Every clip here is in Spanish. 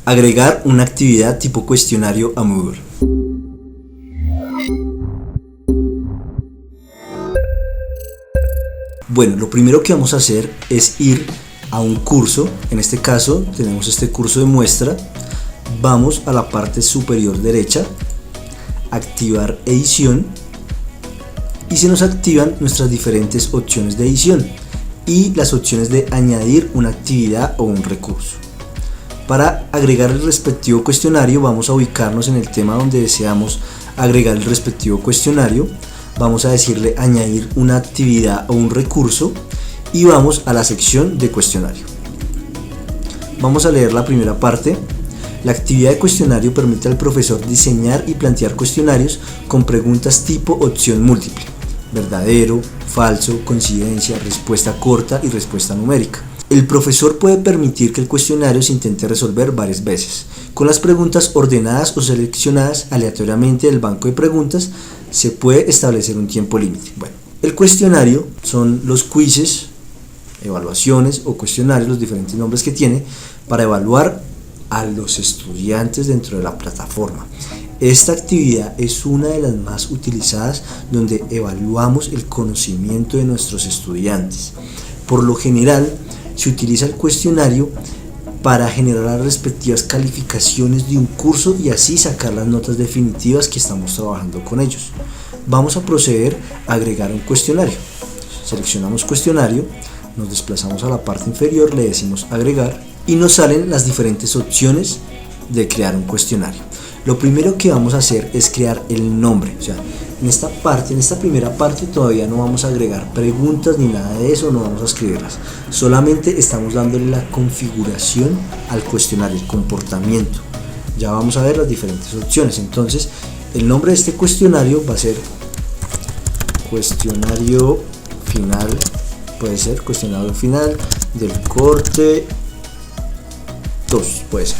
Agregar una actividad tipo cuestionario a Moodle. Bueno, lo primero que vamos a hacer es ir a un curso. En este caso tenemos este curso de muestra. Vamos a la parte superior derecha, activar edición, y se nos activan nuestras diferentes opciones de edición y las opciones de añadir una actividad o un recurso. Para agregar el respectivo cuestionario vamos a ubicarnos en el tema donde deseamos agregar el respectivo cuestionario. Vamos a decirle añadir una actividad o un recurso y vamos a la sección de cuestionario. Vamos a leer la primera parte. La actividad de cuestionario permite al profesor diseñar y plantear cuestionarios con preguntas tipo opción múltiple, verdadero, falso, coincidencia, respuesta corta y respuesta numérica. El profesor puede permitir que el cuestionario se intente resolver varias veces. Con las preguntas ordenadas o seleccionadas aleatoriamente del banco de preguntas, se puede establecer un tiempo límite. Bueno, el cuestionario son los quizzes, evaluaciones o cuestionarios, los diferentes nombres que tiene, para evaluar a los estudiantes dentro de la plataforma. Esta actividad es una de las más utilizadas, donde evaluamos el conocimiento de nuestros estudiantes. Por lo general, se utiliza el cuestionario para generar las respectivas calificaciones de un curso y así sacar las notas definitivas que estamos trabajando con ellos. Vamos a proceder a agregar un cuestionario. Seleccionamos cuestionario, nos desplazamos a la parte inferior, le decimos agregar y nos salen las diferentes opciones de crear un cuestionario. Lo primero que vamos a hacer es crear el nombre. O sea, en esta primera parte todavía no vamos a agregar preguntas ni nada de eso, no vamos a escribirlas. Solamente estamos dándole la configuración al cuestionario, el comportamiento. Ya vamos a ver las diferentes opciones. Entonces, el nombre de este cuestionario va a ser cuestionario final. Puede ser cuestionario final del corte 2, puede ser.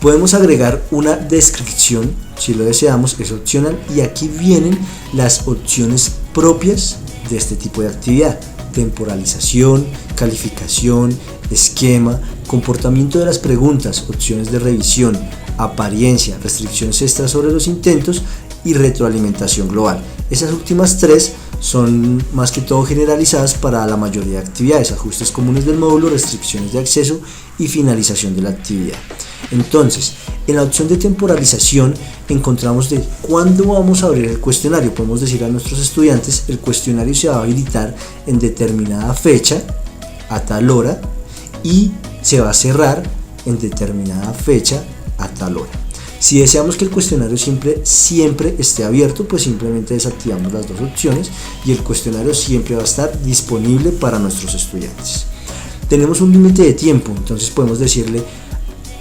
Podemos agregar una descripción, si lo deseamos, es opcional, y aquí vienen las opciones propias de este tipo de actividad: temporalización, calificación, esquema, comportamiento de las preguntas, opciones de revisión, apariencia, restricciones extras sobre los intentos y retroalimentación global. Esas últimas tres son más que todo generalizadas para la mayoría de actividades: ajustes comunes del módulo, restricciones de acceso y finalización de la actividad. Entonces, en la opción de temporalización encontramos de cuándo vamos a abrir el cuestionario. Podemos decir a nuestros estudiantes: el cuestionario se va a habilitar en determinada fecha, a tal hora, y se va a cerrar en determinada fecha, a tal hora. Si deseamos que el cuestionario siempre esté abierto, pues simplemente desactivamos las dos opciones y el cuestionario siempre va a estar disponible para nuestros estudiantes. Tenemos un límite de tiempo, entonces podemos decirle: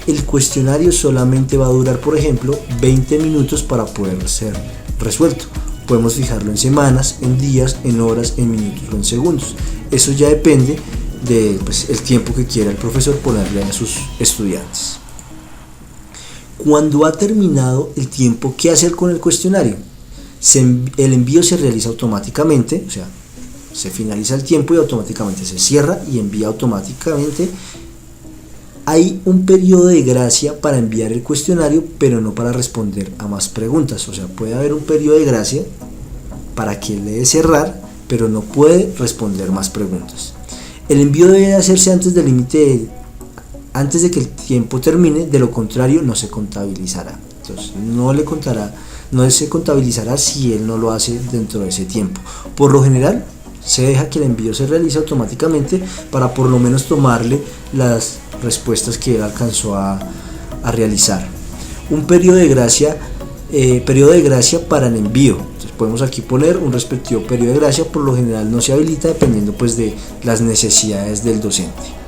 el cuestionario solamente va a durar, por ejemplo, 20 minutos para poder ser resuelto. Podemos fijarlo en semanas, en días, en horas, en minutos o en segundos. Eso ya depende de el tiempo que quiera el profesor ponerle a sus estudiantes. Cuando ha terminado el tiempo, ¿qué hacer con el cuestionario? El envío se realiza automáticamente, o sea, se finaliza el tiempo y automáticamente se cierra y envía automáticamente. Hay un periodo de gracia para enviar el cuestionario, pero no para responder a más preguntas. O sea, puede haber un periodo de gracia para que le dé cerrar, pero no puede responder más preguntas. El envío debe hacerse antes del límite, antes de que el tiempo termine, de lo contrario no se contabilizará. Entonces no se contabilizará si él no lo hace dentro de ese tiempo. Por lo general se deja que el envío se realice automáticamente para por lo menos tomarle las respuestas que él alcanzó a realizar. Un periodo de gracia para el envío. Entonces podemos aquí poner un respectivo periodo de gracia. Por lo general no se habilita, dependiendo de las necesidades del docente.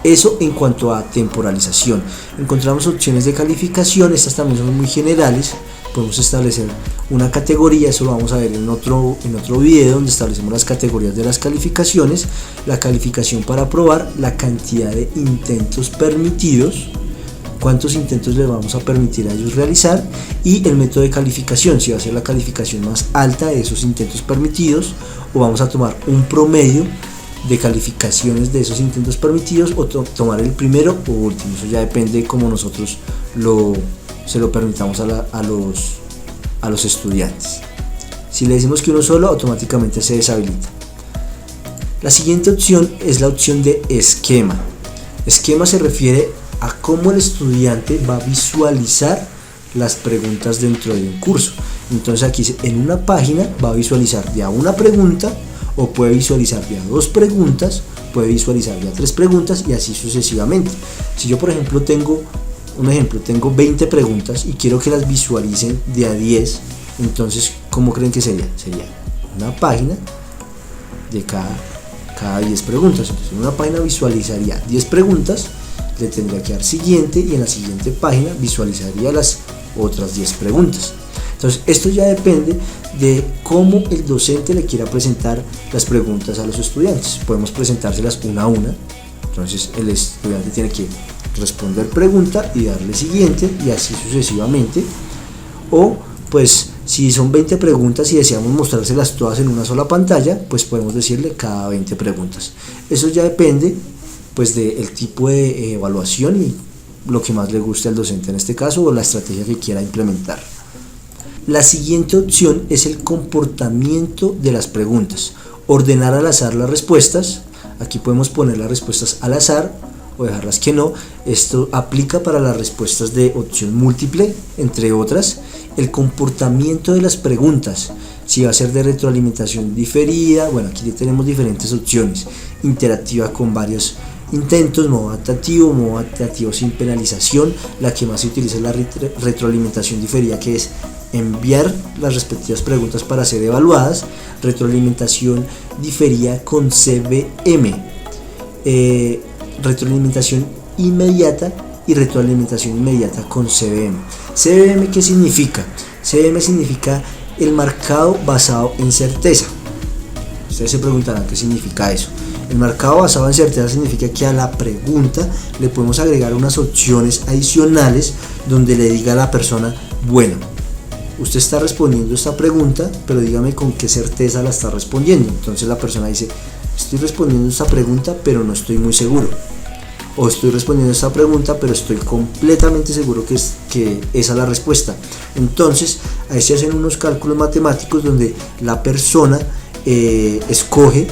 Eso en cuanto a temporalización. Encontramos opciones de calificación, estas también son muy generales. Podemos establecer una categoría, eso lo vamos a ver en otro video, donde establecemos las categorías de las calificaciones. La calificación para aprobar, la cantidad de intentos permitidos, cuántos intentos les vamos a permitir a ellos realizar, y el método de calificación, si va a ser la calificación más alta de esos intentos permitidos, o vamos a tomar un promedio de calificaciones de esos intentos permitidos o tomar el primero o último. Eso ya depende de cómo nosotros se lo permitamos a los estudiantes. Si le decimos que uno solo, automáticamente se deshabilita. La siguiente opción es la opción de esquema. Esquema se refiere a cómo el estudiante va a visualizar las preguntas dentro de un curso. Entonces aquí en una página va a visualizar de a una pregunta, o puede visualizar de a dos preguntas, puede visualizar de a tres preguntas y así sucesivamente. Si yo por ejemplo tengo 20 preguntas y quiero que las visualicen de a 10, entonces ¿cómo creen que sería? Sería una página de cada 10 preguntas. Entonces en una página visualizaría 10 preguntas, le tendría que dar siguiente y en la siguiente página visualizaría las otras 10 preguntas. Entonces esto ya depende de cómo el docente le quiera presentar las preguntas a los estudiantes. Podemos presentárselas una a una. Entonces el estudiante tiene que responder pregunta y darle siguiente y así sucesivamente. O pues si son 20 preguntas y deseamos mostrárselas todas en una sola pantalla, pues podemos decirle cada 20 preguntas. Eso ya depende pues del tipo de evaluación y lo que más le guste al docente en este caso, o la estrategia que quiera implementar. La siguiente opción es el comportamiento de las preguntas. Ordenar al azar las respuestas. Aquí podemos poner las respuestas al azar o dejarlas que no. Esto aplica para las respuestas de opción múltiple, entre otras. El comportamiento de las preguntas. Si va a ser de retroalimentación diferida, bueno, aquí tenemos diferentes opciones. Interactiva con varios intentos, modo adaptativo sin penalización. La que más se utiliza es la retroalimentación diferida, que es enviar las respectivas preguntas para ser evaluadas. Retroalimentación diferida con CBM, retroalimentación inmediata y retroalimentación inmediata con CBM. CBM, ¿qué significa? CBM significa el marcado basado en certeza. Ustedes se preguntarán qué significa eso. El marcado basado en certeza significa que a la pregunta le podemos agregar unas opciones adicionales donde le diga a la persona: bueno, usted está respondiendo esta pregunta, pero dígame con qué certeza la está respondiendo. Entonces la persona dice: estoy respondiendo esta pregunta, pero no estoy muy seguro. O estoy respondiendo esta pregunta, pero estoy completamente seguro que esa es la respuesta. Entonces ahí se hacen unos cálculos matemáticos donde la persona escoge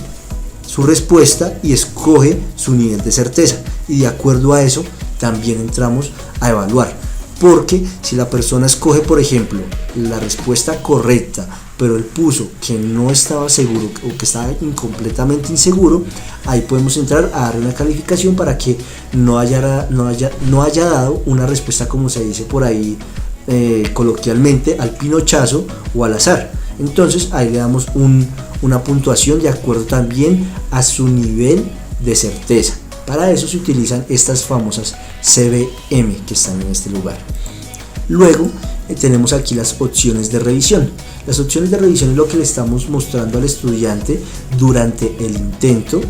su respuesta y escoge su nivel de certeza, y de acuerdo a eso también entramos a evaluar. Porque si la persona escoge, por ejemplo, la respuesta correcta, pero él puso que no estaba seguro o que estaba completamente inseguro, ahí podemos entrar a dar una calificación para que no haya dado una respuesta, como se dice por ahí coloquialmente, al pinochazo o al azar. Entonces ahí le damos una puntuación de acuerdo también a su nivel de certeza. Para eso se utilizan estas famosas CBM que están en este lugar. Luego tenemos aquí las opciones de revisión. Las opciones de revisión es lo que le estamos mostrando al estudiante durante el intento,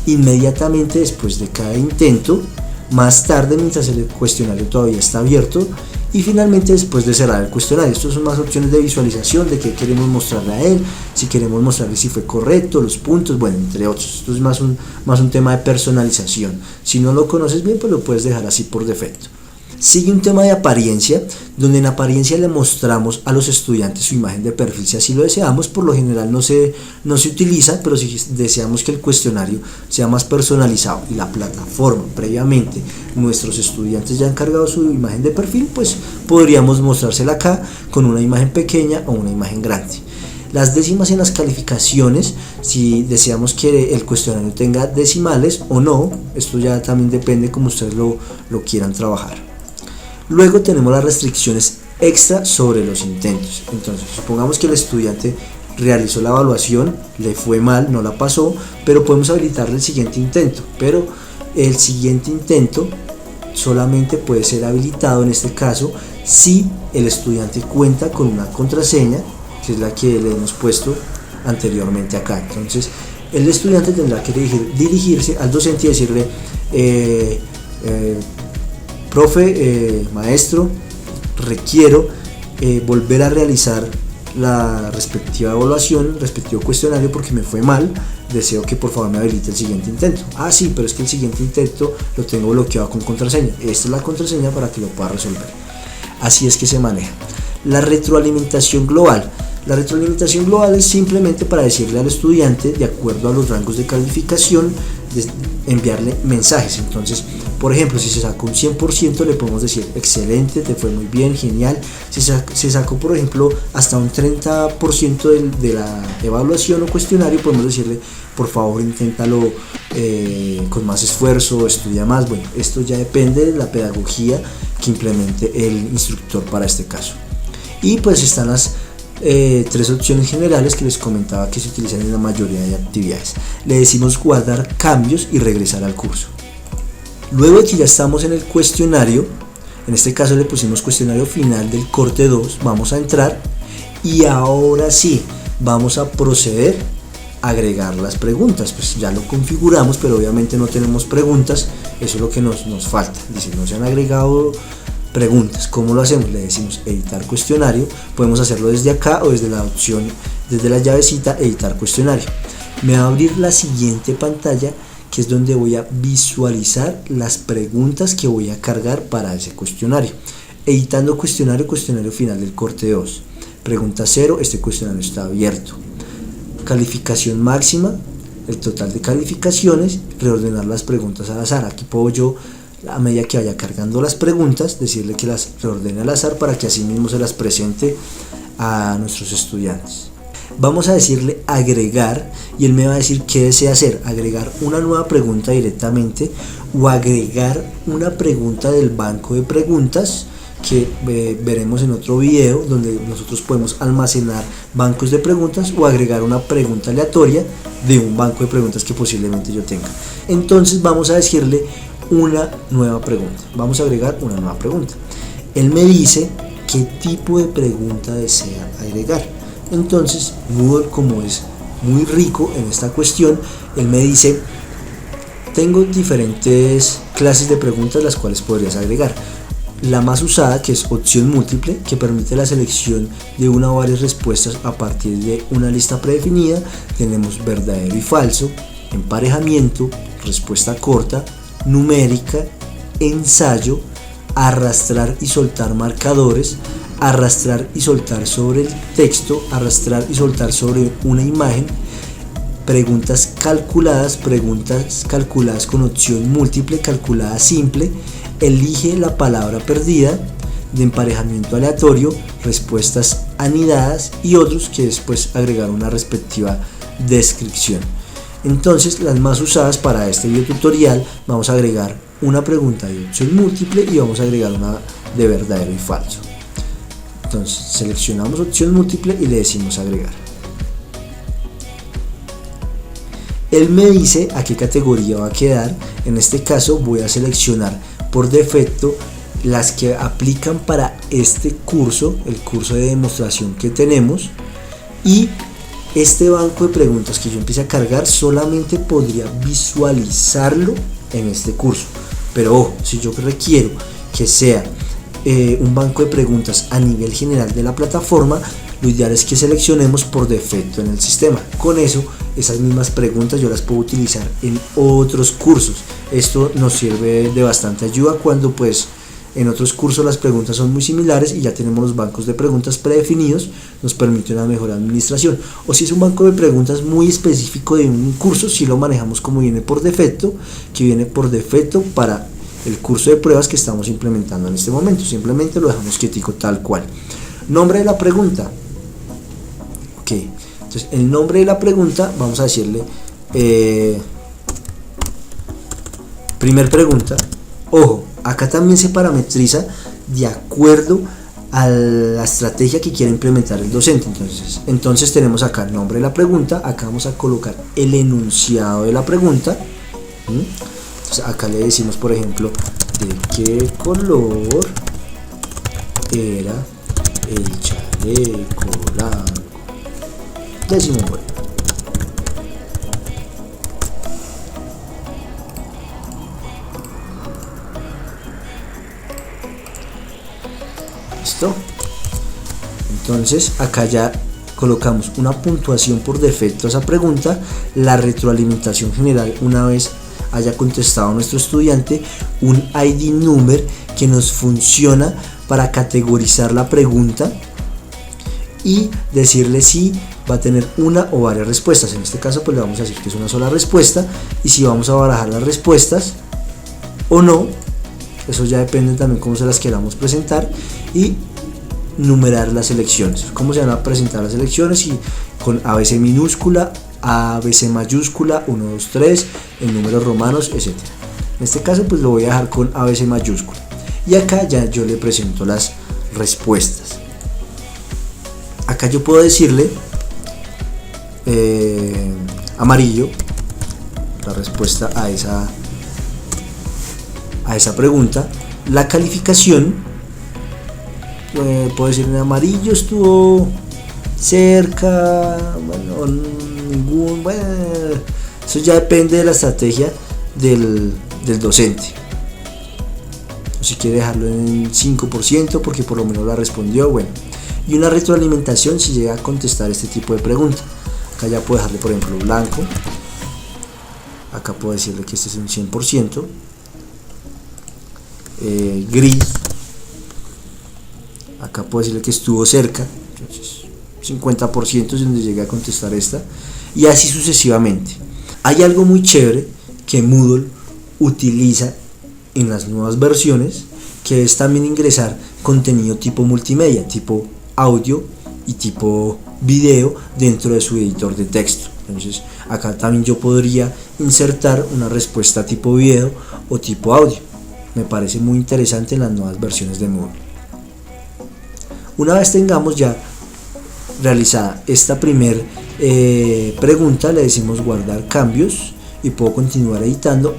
inmediatamente después de cada intento, más tarde mientras el cuestionario todavía está abierto, y finalmente después de cerrar el cuestionario. Estas son más opciones de visualización, de qué queremos mostrarle a él, si queremos mostrarle si fue correcto, los puntos, bueno, entre otros. Esto es más un tema de personalización. Si no lo conoces bien, pues lo puedes dejar así por defecto. Sigue un tema de apariencia, donde en apariencia le mostramos a los estudiantes su imagen de perfil si así lo deseamos. Por lo general no se utiliza, pero si deseamos que el cuestionario sea más personalizado y la plataforma previamente nuestros estudiantes ya han cargado su imagen de perfil, pues podríamos mostrársela acá con una imagen pequeña o una imagen grande. Las décimas en las calificaciones, si deseamos que el cuestionario tenga decimales o no, esto ya también depende como ustedes lo quieran trabajar. Luego tenemos las restricciones extra sobre los intentos. Entonces, supongamos que el estudiante realizó la evaluación, le fue mal, no la pasó, pero podemos habilitarle el siguiente intento. Pero el siguiente intento solamente puede ser habilitado en este caso si el estudiante cuenta con una contraseña, que es la que le hemos puesto anteriormente acá. Entonces, el estudiante tendrá que dirigirse al docente y decirle: profe, maestro, requiero volver a realizar la respectiva evaluación, respectivo cuestionario porque me fue mal, deseo que por favor me habilite el siguiente intento. Ah, sí, pero es que el siguiente intento lo tengo bloqueado con contraseña. Esta es la contraseña para que lo pueda resolver. Así es que se maneja. La retroalimentación global. La retroalimentación global es simplemente para decirle al estudiante, de acuerdo a los rangos de calificación, enviarle mensajes. Entonces, por ejemplo, si se sacó un 100%, le podemos decir excelente, te fue muy bien, genial. Si se sacó, por ejemplo, hasta un 30% de la evaluación o cuestionario, podemos decirle, por favor, inténtalo con más esfuerzo, estudia más. Bueno, esto ya depende de la pedagogía que implemente el instructor para este caso. Y pues están las tres opciones generales que les comentaba que se utilizan en la mayoría de actividades. Le decimos guardar cambios y regresar al curso. Luego de que ya estamos en el cuestionario, en este caso le pusimos cuestionario final del corte 2, vamos a entrar y ahora sí vamos a proceder a agregar las preguntas. Pues ya lo configuramos, pero obviamente no tenemos preguntas, eso es lo que nos falta. Dice, no se han agregado preguntas. ¿Cómo lo hacemos? Le decimos editar cuestionario. Podemos hacerlo desde acá o desde la opción, desde la llavecita editar cuestionario. Me va a abrir la siguiente pantalla, que es donde voy a visualizar las preguntas que voy a cargar para ese cuestionario. Editando cuestionario, cuestionario final del corte 2. Pregunta 0, este cuestionario está abierto. Calificación máxima, el total de calificaciones, reordenar las preguntas al azar. Aquí puedo yo, a medida que vaya cargando las preguntas, decirle que las reordene al azar para que así mismo se las presente a nuestros estudiantes. Vamos a decirle agregar y él me va a decir qué desea hacer, agregar una nueva pregunta directamente o agregar una pregunta del banco de preguntas que veremos en otro video, donde nosotros podemos almacenar bancos de preguntas o agregar una pregunta aleatoria de un banco de preguntas que posiblemente yo tenga. Entonces vamos a decirle una nueva pregunta, vamos a agregar una nueva pregunta. Él me dice qué tipo de pregunta desea agregar. Entonces Google, como es muy rico en esta cuestión, él me dice, tengo diferentes clases de preguntas las cuales podrías agregar. La más usada, que es opción múltiple, que permite la selección de una o varias respuestas a partir de una lista predefinida. Tenemos verdadero y falso, emparejamiento, respuesta corta, numérica, ensayo, arrastrar y soltar marcadores, arrastrar y soltar sobre el texto, arrastrar y soltar sobre una imagen, preguntas calculadas con opción múltiple, calculada simple, elige la palabra perdida, de emparejamiento aleatorio, respuestas anidadas y otros que después agregar una respectiva descripción. Entonces, las más usadas para este video tutorial, vamos a agregar una pregunta de opción múltiple y vamos a agregar una de verdadero y falso. Entonces seleccionamos opción múltiple y le decimos agregar. Él me dice a qué categoría va a quedar. En este caso voy a seleccionar por defecto las que aplican para este curso, el curso de demostración que tenemos, y este banco de preguntas que yo empiece a cargar solamente podría visualizarlo en este curso. Pero ojo, si yo requiero que sea un banco de preguntas a nivel general de la plataforma, lo ideal es que seleccionemos por defecto en el sistema. Con eso, esas mismas preguntas yo las puedo utilizar en otros cursos. Esto nos sirve de bastante ayuda cuando pues en otros cursos las preguntas son muy similares y ya tenemos los bancos de preguntas predefinidos, nos permite una mejor administración. O si es un banco de preguntas muy específico de un curso, si lo manejamos como viene por defecto, que viene por defecto para el curso de pruebas que estamos implementando en este momento. Simplemente lo dejamos quietico tal cual. Nombre de la pregunta. Ok, entonces el nombre de la pregunta vamos a decirle primer pregunta. Ojo, acá también se parametriza de acuerdo a la estrategia que quiere implementar el docente. Entonces tenemos acá el nombre de la pregunta, acá vamos a colocar el enunciado de la pregunta. Entonces acá le decimos, por ejemplo, ¿de qué color era el chaleco blanco? Decimos bueno. ¿Listo? Entonces acá ya colocamos una puntuación por defecto a esa pregunta, la retroalimentación general una vez haya contestado nuestro estudiante, un ID number que nos funciona para categorizar la pregunta y decirle si va a tener una o varias respuestas. En este caso pues le vamos a decir que es una sola respuesta, y si vamos a barajar las respuestas o no, eso ya depende también cómo se las queramos presentar, y numerar las elecciones, cómo se van a presentar las elecciones, y con ABC minúscula, ABC mayúscula, 1, 2, 3, en números romanos, etc. En este caso pues lo voy a dejar con ABC mayúscula, y acá ya yo le presento las respuestas. Acá yo puedo decirle amarillo, la respuesta a esa pregunta. La calificación, puedo decirle amarillo estuvo cerca, bueno, ningún, bueno, eso ya depende de la estrategia del docente. Si quiere dejarlo en 5% porque por lo menos la respondió, bueno. Y una retroalimentación si llega a contestar este tipo de pregunta. Acá ya puedo dejarle por ejemplo blanco, acá puedo decirle que este es un 100%, gris, acá puedo decirle que estuvo cerca, entonces 50% es donde llegué a contestar esta, y así sucesivamente. Hay algo muy chévere que Moodle utiliza en las nuevas versiones, que es también ingresar contenido tipo multimedia, tipo audio y tipo video dentro de su editor de texto. Entonces acá también yo podría insertar una respuesta tipo video o tipo audio. Me parece muy interesante en las nuevas versiones de Moodle. Una vez tengamos ya realizada esta primer pregunta, le decimos guardar cambios y puedo continuar editando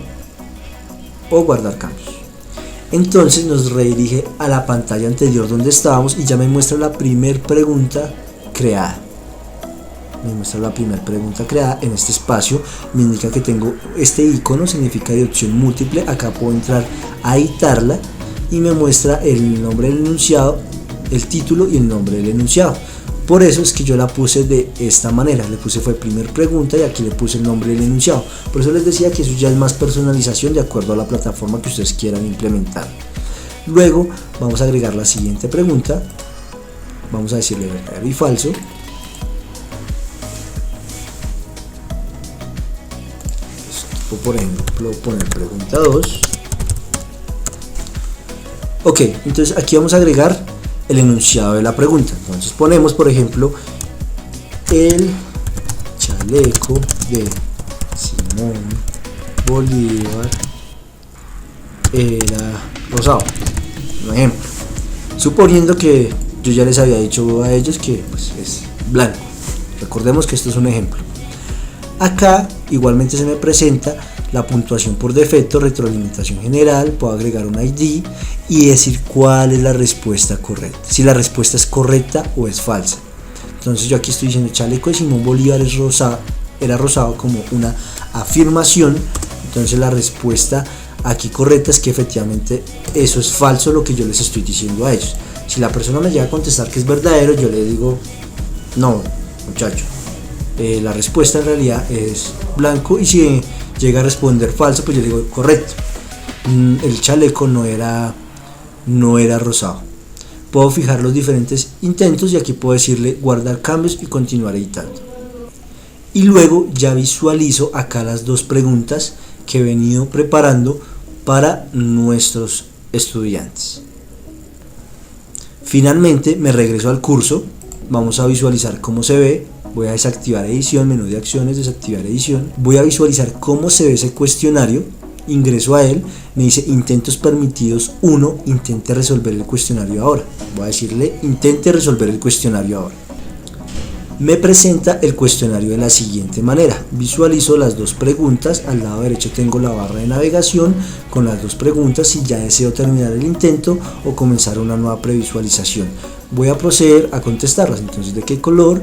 o guardar cambios. Entonces nos redirige a la pantalla anterior donde estábamos y ya me muestra la primera pregunta creada. Me muestra la primera pregunta creada en este espacio, me indica que tengo este icono, significa de opción múltiple. Acá puedo entrar a editarla y me muestra el nombre del enunciado, el título y el nombre del enunciado. Por eso es que yo la puse de esta manera, le puse fue primer pregunta y aquí le puse el nombre del enunciado. Por eso les decía que eso ya es más personalización de acuerdo a la plataforma que ustedes quieran implementar. Luego vamos a agregar la siguiente pregunta, vamos a decirle verdadero y falso. Por ejemplo poner pregunta 2. Ok, entonces aquí vamos a agregar el enunciado de la pregunta. Entonces ponemos por ejemplo el chaleco de Simón Bolívar era rosado, un ejemplo, suponiendo que yo ya les había dicho a ellos que pues, es blanco. Recordemos que esto es un ejemplo. Acá igualmente se me presenta la puntuación por defecto, retroalimentación general, puedo agregar un ID y decir cuál es la respuesta correcta, si la respuesta es correcta o es falsa. Entonces yo aquí estoy diciendo chaleco de Simón Bolívar es rosado, era rosado como una afirmación. Entonces la respuesta aquí correcta es que efectivamente eso es falso, lo que yo les estoy diciendo a ellos. Si la persona me llega a contestar que es verdadero, yo le digo no, muchacho, la respuesta en realidad es blanco, y si llega a responder falso, pues yo le digo correcto, el chaleco no era rosado. Puedo fijar los diferentes intentos y aquí puedo decirle guardar cambios y continuar editando. Y luego ya visualizo acá las dos preguntas que he venido preparando para nuestros estudiantes. Finalmente me regreso al curso, vamos a visualizar cómo se ve. Voy a desactivar edición, menú de acciones, desactivar edición. Voy a visualizar cómo se ve ese cuestionario. Ingreso a él, me dice intentos permitidos 1, intente resolver el cuestionario ahora. Voy a decirle intente resolver el cuestionario ahora. Me presenta el cuestionario de la siguiente manera. Visualizo las dos preguntas, al lado derecho tengo la barra de navegación con las dos preguntas si ya deseo terminar el intento o comenzar una nueva previsualización. Voy a proceder a contestarlas. Entonces, ¿de qué color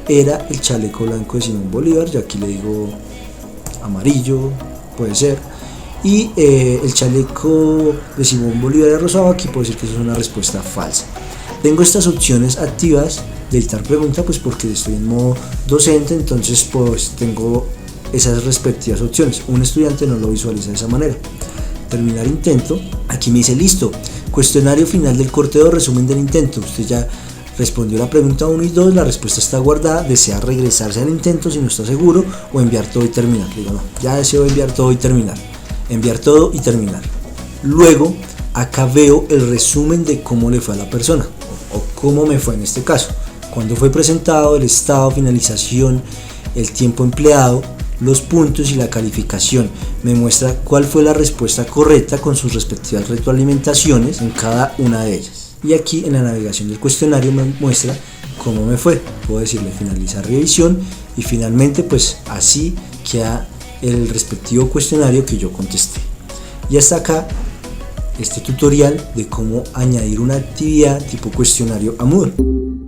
era el chaleco blanco de Simón Bolívar? Yo aquí le digo amarillo, puede ser. Y el chaleco de Simón Bolívar era rosado, aquí puedo decir que eso es una respuesta falsa. Tengo estas opciones activas de editar pregunta, pues porque estoy en modo docente, entonces pues tengo esas respectivas opciones. Un estudiante no lo visualiza de esa manera. Terminar intento, aquí me dice listo, cuestionario final del corteo, resumen del intento. Usted ya respondió la pregunta 1 y 2, la respuesta está guardada, desea regresarse al intento si no está seguro o enviar todo y terminar. Digo no, ya deseo enviar todo y terminar. Enviar todo y terminar. Luego acá veo el resumen de cómo le fue a la persona o cómo me fue en este caso, cuándo fue presentado, el estado, finalización, el tiempo empleado, los puntos y la calificación. Me muestra cuál fue la respuesta correcta con sus respectivas retroalimentaciones en cada una de ellas. Y aquí en la navegación del cuestionario me muestra cómo me fue. Puedo decirle finalizar revisión y finalmente pues así queda el respectivo cuestionario que yo contesté. Y hasta acá este tutorial de cómo añadir una actividad tipo cuestionario a Moodle.